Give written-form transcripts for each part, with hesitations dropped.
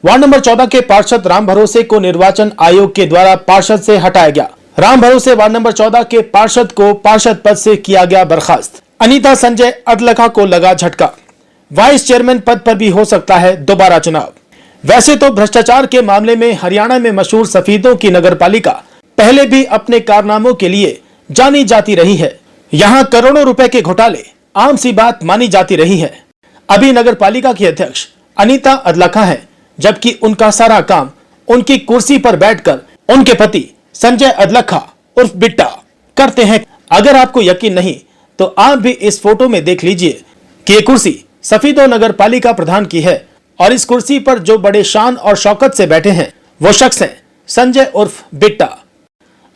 Ward number 14 के पार्षद राम भरोसे को निर्वाचन आयोग के द्वारा पार्षद से हटाया गया। राम भरोसे वार्ड नंबर 14 के पार्षद को पार्षद पद से किया गया बर्खास्त। अनीता संजय अडलखा को लगा झटका, वाइस चेयरमैन पद पर भी हो सकता है दोबारा चुनाव। वैसे तो भ्रष्टाचार के मामले में हरियाणा में मशहूर सफीदों की नगरपालिका पहले भी अपने कारनामों के लिए जानी जाती रही है। यहाँ करोड़ों रुपए के घोटाले आम सी बात मानी जाती रही है। अभी नगरपालिका की अध्यक्ष अनीता अडलखा है, जबकि उनका सारा काम उनकी कुर्सी पर बैठकर उनके पति संजय अडलखा उर्फ बिट्टा करते हैं। अगर आपको यकीन नहीं तो आप भी इस फोटो में देख लीजिए कि ये कुर्सी सफीदों नगर पालिका प्रधान की है और इस कुर्सी पर जो बड़े शान और शौकत से बैठे हैं वो शख्स हैं संजय उर्फ बिट्टा।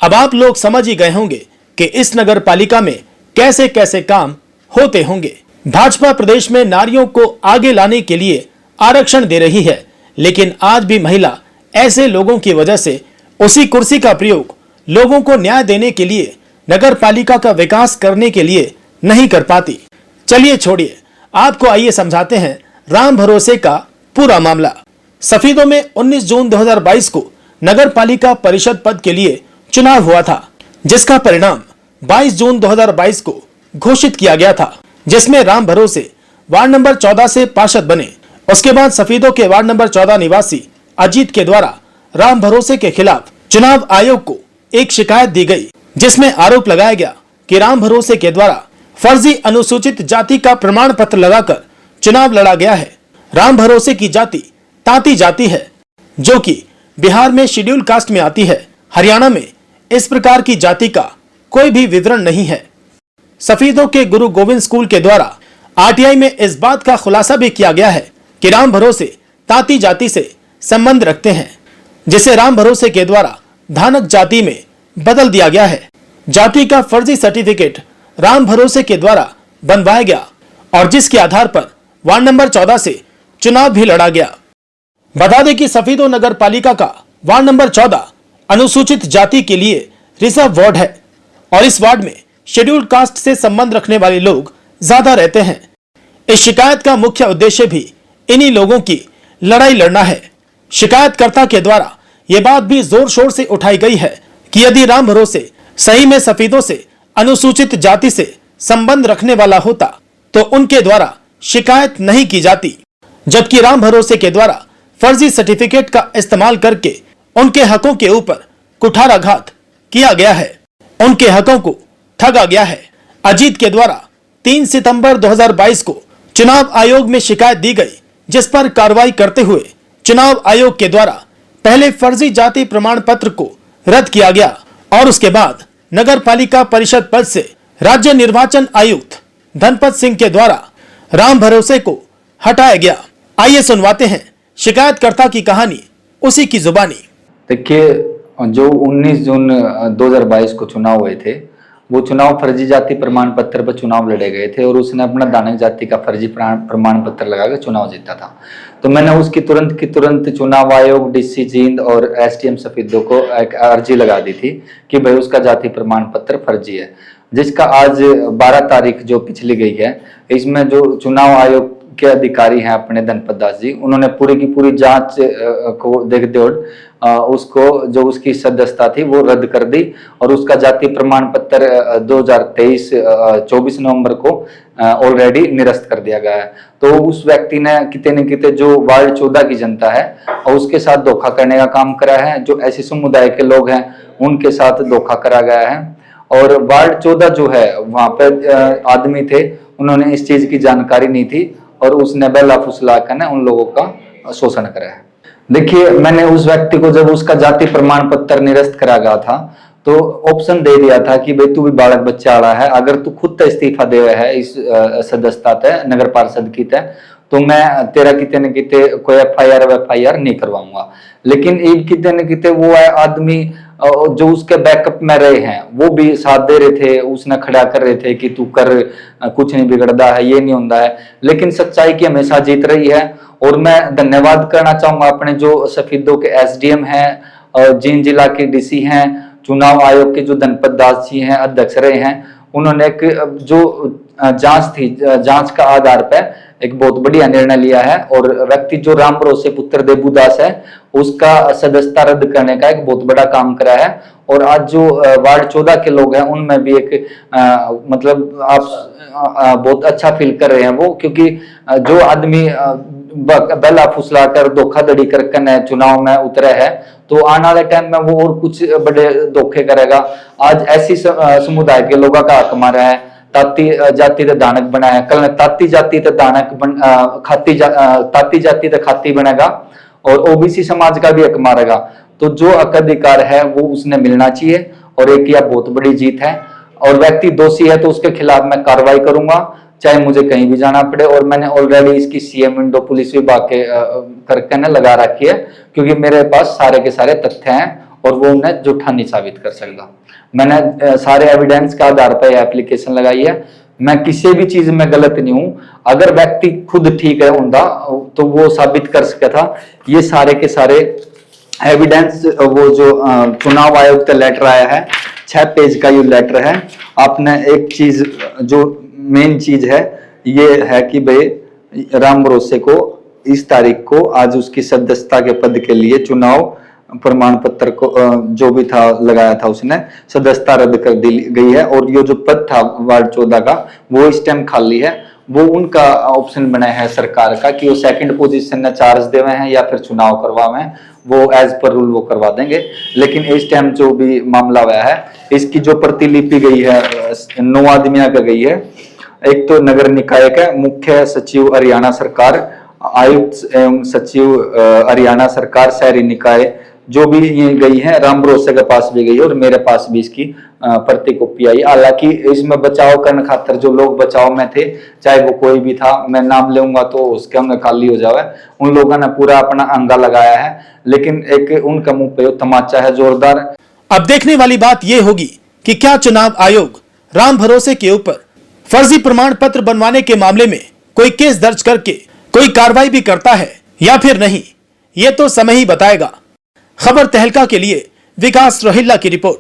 अब आप लोग समझ ही गए होंगे कि इस नगर पालिका में कैसे कैसे काम होते होंगे। भाजपा प्रदेश में नारियों को आगे लाने के लिए आरक्षण दे रही है, लेकिन आज भी महिला ऐसे लोगों की वजह से उसी कुर्सी का प्रयोग लोगों को न्याय देने के लिए, नगर पालिका का विकास करने के लिए नहीं कर पाती। चलिए छोड़िए, आपको आइए समझाते हैं राम भरोसे का पूरा मामला। सफीदों में 19 जून 2022 को नगर पालिका परिषद पद के लिए चुनाव हुआ था, जिसका परिणाम 22 जून 2022 को घोषित किया गया था, जिसमें राम भरोसे वार्ड नंबर 14 से पार्षद बने। उसके बाद सफीदों के वार्ड नंबर 14 निवासी अजीत के द्वारा राम भरोसे के खिलाफ चुनाव आयोग को एक शिकायत दी गई, जिसमें आरोप लगाया गया कि राम भरोसे के द्वारा फर्जी अनुसूचित जाति का प्रमाण पत्र लगाकर चुनाव लड़ा गया है। राम भरोसे की जाति तांती जाति है, जो कि बिहार में शेड्यूल कास्ट में आती है। हरियाणा में इस प्रकार की जाति का कोई भी विवरण नहीं है। सफीदों के गुरु गोविंद स्कूल के द्वारा आरटीआई में इस बात का खुलासा भी किया गया है कि राम भरोसे तांती जाति से संबंध रखते हैं, जिसे राम भरोसे के द्वारा धानक जाति में बदल दिया गया है। जाति का फर्जी सर्टिफिकेट राम भरोसे के द्वारा बनवाया गया और जिसके आधार पर वार्ड नंबर 14 से चुनाव भी लड़ा गया। बता दें कि सफीदों नगर पालिका का वार्ड नंबर 14 अनुसूचित जाति के लिए रिजर्व वार्ड है और इस वार्ड में शेड्यूल कास्ट से संबंध रखने वाले लोग ज्यादा रहते हैं। इस शिकायत का मुख्य उद्देश्य भी इन्हीं लोगों की लड़ाई लड़ना है। शिकायतकर्ता के द्वारा यह बात भी जोर शोर से उठाई गई है कि यदि राम भरोसे सही में सफीदों से अनुसूचित जाति से संबंध रखने वाला होता तो उनके द्वारा शिकायत नहीं की जाती, जबकि राम भरोसे के द्वारा फर्जी सर्टिफिकेट का इस्तेमाल करके उनके हकों के ऊपर कुठाराघात किया गया है, उनके हकों को ठगा गया है। अजीत के द्वारा 3 सितंबर 2022 को चुनाव आयोग में शिकायत दी गई, जिस पर कार्रवाई करते हुए चुनाव आयोग के द्वारा पहले फर्जी जाति प्रमाण पत्र को रद्द किया गया और उसके बाद नगर पालिका परिषद पद से राज्य निर्वाचन आयुक्त धनपत सिंह के द्वारा राम भरोसे को हटाया गया। आइए सुनवाते हैं शिकायतकर्ता की कहानी उसी की जुबानी। देखिए, जो 19 जून 2022 को चुनाव हुए थे, वो चुनाव फर्जी जाति प्रमाण पत्र पर चुनाव लड़े गए थे और उसने अपना दानक जाति का फर्जी प्रमाण पत्र लगाकर चुनाव जीता था। तो मैंने उसकी तुरंत की तुरंत चुनाव आयोग, डीसी जींद और एसडीएम सफीदों को एक अर्जी लगा दी थी कि भाई उसका जाति प्रमाण पत्र फर्जी है, जिसका आज 12 तारीख जो पिछली गई है, इसमें जो चुनाव आयोग के अधिकारी हैं अपने धनपत दास जी, उन्होंने पूरी की पूरी जांच को देखते हुए उसको जो उसकी सदस्यता थी वो रद्द कर दी और उसका जाति प्रमाण पत्र 2023 24 नवंबर को ऑलरेडी निरस्त कर दिया गया है। तो उस व्यक्ति ने किते न किते जो वार्ड 14 की जनता है और उसके साथ धोखा करने का काम करा है। जो ऐसे समुदाय के लोग हैं उनके साथ धोखा करा गया है और वार्ड 14 जो है वहां पे आदमी थे, उन्होंने इस चीज की जानकारी नहीं थी और उसने बेला फुसला कर उन लोगों का शोषण करा है। देखिए, मैंने उस व्यक्ति को जब उसका जाति प्रमाण पत्र निरस्त करा गया था तो ऑप्शन दे दिया था कि भाई तू भी बालक बच्चा आड़ा है, अगर तू खुद इस्तीफा दे है इस सदस्यता तय नगर पार्षद की तय तो मैं तेरा किते न किते कोई एफआईआर नहीं करवाऊंगा। लेकिन एक किते न किते वो आदमी जो उसके बैकअप में रहे हैं वो भी साथ दे रहे थे, उसने खड़ा कर रहे थे कि तू कर, कुछ नहीं बिगड़ता है, ये नहीं होता है। लेकिन सच्चाई की हमेशा जीत रही है और मैं धन्यवाद करना चाहूंगा अपने जो सफीदों के एसडीएम हैं और जींद जिला के डीसी हैं, चुनाव आयोग के जो धनपत दास जी हैं अध्यक्ष रहे हैं, उन्होंने एक जो जांच थी, जांच का आधार पर एक बहुत बढ़िया निर्णय लिया है और व्यक्ति जो राम भरोसे पुत्र देबूदास है उसका सदस्यता रद्द करने का एक बहुत बड़ा काम करा है। और आज जो वार्ड 14 के लोग हैं उनमें भी एक मतलब आप बहुत अच्छा फील कर रहे हैं वो, क्योंकि जो आदमी बला फुसला कर धोखाधड़ी करके चुनाव में उतरे है तो आने वाले टाइम में वो और कुछ बड़े धोखे करेगा। आज ऐसी समुदाय के लोगों का हक मारा है, ताती जाति ते दानक बना है, कल ताती जाति ते दानक ताती जाति ते खाती बनेगा और ओबीसी समाज का भी हक मारेगा। तो जो हक अधिकार है वो उसने मिलना चाहिए और एक यह बहुत बड़ी जीत है। और व्यक्ति दोषी है तो उसके खिलाफ मैं कार्रवाई करूंगा, चाहे मुझे कहीं भी जाना पड़े। और मैंने ऑलरेडी इसकी सीएम विंडो पुलिस विभाग के करके ने लगा रखी है, क्योंकि मेरे पास सारे के सारे तथ्य हैं और वो उन्हें झूठा नहीं साबित कर सकता। मैंने सारे एविडेंस के आधार पर एप्लीकेशन लगाई है। मैं किसी भी चीज में गलत नहीं हूं। अगर व्यक्ति खुद ठीक है उनका तो वो साबित कर सका था। ये सारे के सारे एविडेंस वो जो चुनाव आयोग का लेटर आया है, 6 पेज का ये लेटर है। आपने एक चीज जो मेन चीज है ये है कि भाई राम भरोसे को इस तारीख को आज उसकी सदस्यता के पद के लिए चुनाव प्रमाण पत्र को जो भी था लगाया था उसने सदस्यता रद्द कर दी गई है। और ये जो पद था वार्ड 14 का वो इस टाइम खाली है। वो उनका ऑप्शन बना है सरकार का कि वो सेकंड पोजीशन में चार्ज देवे हैं या फिर चुनाव करवावे हैं, वो एज पर रूल वो करवा देंगे। लेकिन इस टाइम जो भी मामला हुआ है इसकी जो प्रतिलिपि गई है 9 आदमियों का गई है। एक तो नगर निकाय का मुख्य सचिव हरियाणा सरकार, आयुक्त एवं सचिव हरियाणा सरकार, शहरी निकाय जो भी ये गई है, राम भरोसे के पास भी गई है और मेरे पास भी इसकी प्रति कॉपी आई। हालांकि इसमें बचाव करने खातिर जो लोग बचाव में थे, चाहे वो कोई भी था, मैं नाम लूंगा तो उसके अंग खाली हो जावे, उन लोगों ने पूरा अपना अंगा लगाया है। लेकिन एक उनका मुंह पे तमाचा है जोरदार। अब देखने वाली बात यह होगी कि क्या चुनाव आयोग राम भरोसे के ऊपर फर्जी प्रमाण पत्र बनवाने के मामले में कोई केस दर्ज करके कोई कार्रवाई भी करता है या फिर नहीं, ये तो समय ही बताएगा। खबर तहलका के लिए विकास रोहिल्ला की रिपोर्ट।